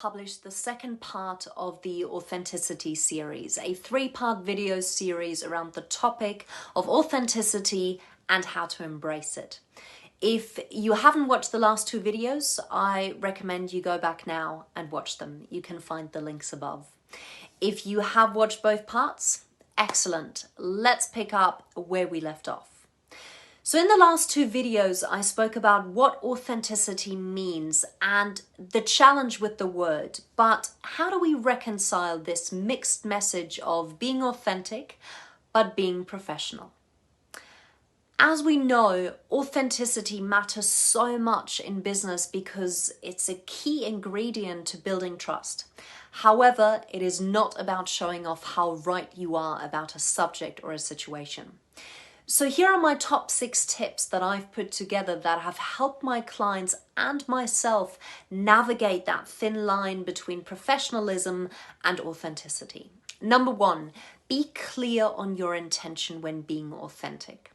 Published the second part of the authenticity series, a 3-part video series around the topic of authenticity and how to embrace it. If you haven't watched the last 2 videos, I recommend you go back now and watch them. You can find the links above. If you have watched both parts, excellent. Let's pick up where we left off. So in the last 2 videos, I spoke about what authenticity means and the challenge with the word, but how do we reconcile this mixed message of being authentic, but being professional? As we know, authenticity matters so much in business because it's a key ingredient to building trust. However, it is not about showing off how right you are about a subject or a situation. So here are my top 6 tips that I've put together that have helped my clients and myself navigate that thin line between professionalism and authenticity. Number 1, be clear on your intention when being authentic.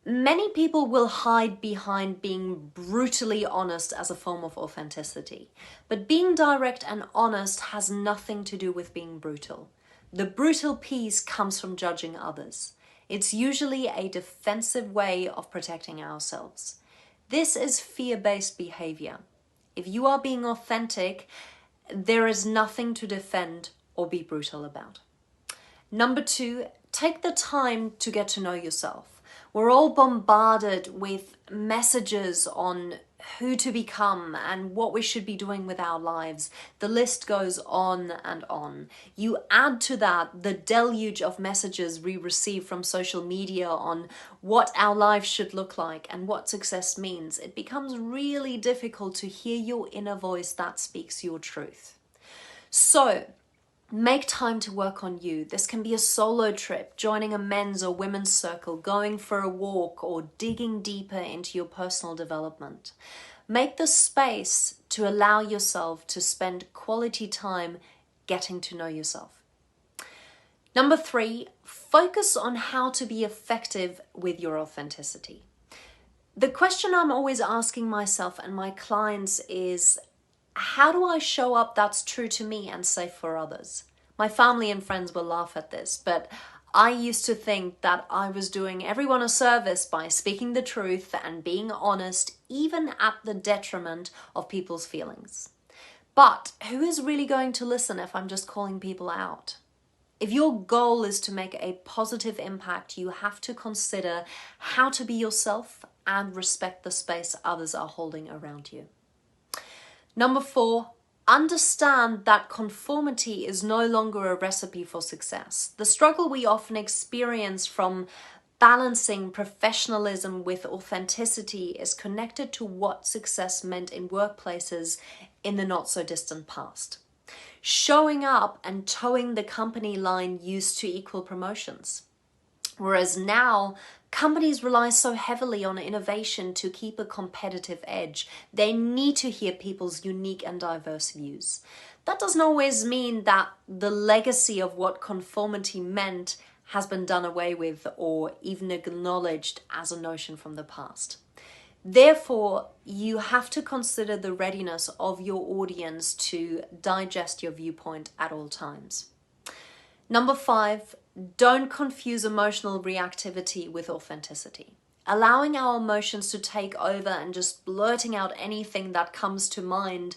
Many people will hide behind being brutally honest as a form of authenticity, but being direct and honest has nothing to do with being brutal. The brutal piece comes from judging others. It's usually a defensive way of protecting ourselves. This is fear-based behavior. If you are being authentic, there is nothing to defend or be brutal about. Number 2, take the time to get to know yourself. We're all bombarded with messages on who to become and what we should be doing with our lives. The list goes on and on. You add to that the deluge of messages we receive from social media on what our lives should look like and what success means. It becomes really difficult to hear your inner voice that speaks your truth. So, make time to work on you. This can be a solo trip, joining a men's or women's circle, going for a walk, or digging deeper into your personal development. Make the space to allow yourself to spend quality time getting to know yourself. Number 3, focus on how to be effective with your authenticity. The question I'm always asking myself and my clients is, how do I show up that's true to me and safe for others? My family and friends will laugh at this, but I used to think that I was doing everyone a service by speaking the truth and being honest, even at the detriment of people's feelings. But who is really going to listen if I'm just calling people out? If your goal is to make a positive impact, you have to consider how to be yourself and respect the space others are holding around you. Number 4, understand that conformity is no longer a recipe for success. The struggle we often experience from balancing professionalism with authenticity is connected to what success meant in workplaces in the not so distant past. Showing up and towing the company line used to equal promotions. Whereas now, companies rely so heavily on innovation to keep a competitive edge. They need to hear people's unique and diverse views. That doesn't always mean that the legacy of what conformity meant has been done away with or even acknowledged as a notion from the past. Therefore, you have to consider the readiness of your audience to digest your viewpoint at all times. Number 5, don't confuse emotional reactivity with authenticity. Allowing our emotions to take over and just blurting out anything that comes to mind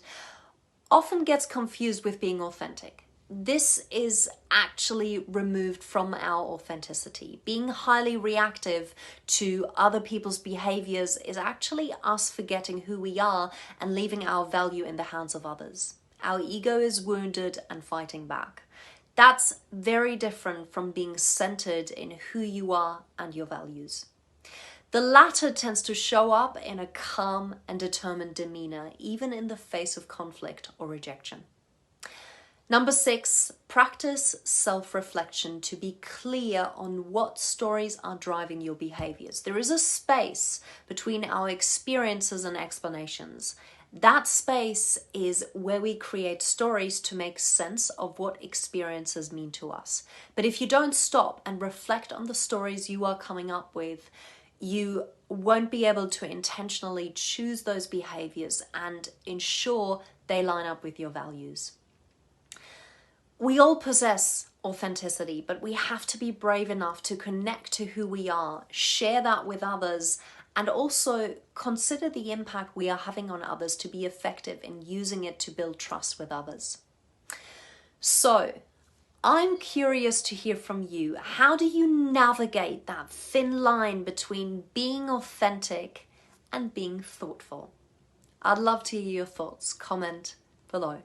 often gets confused with being authentic. This is actually removed from our authenticity. Being highly reactive to other people's behaviors is actually us forgetting who we are and leaving our value in the hands of others. Our ego is wounded and fighting back. That's very different from being centered in who you are and your values. The latter tends to show up in a calm and determined demeanor, even in the face of conflict or rejection. Number 6, practice self-reflection to be clear on what stories are driving your behaviors. There is a space between our experiences and explanations. That space is where we create stories to make sense of what experiences mean to us. But if you don't stop and reflect on the stories you are coming up with, you won't be able to intentionally choose those behaviors and ensure they line up with your values. We all possess authenticity, but we have to be brave enough to connect to who we are, share that with others, and also consider the impact we are having on others to be effective in using it to build trust with others. So, I'm curious to hear from you. How do you navigate that thin line between being authentic and being thoughtful? I'd love to hear your thoughts. Comment below.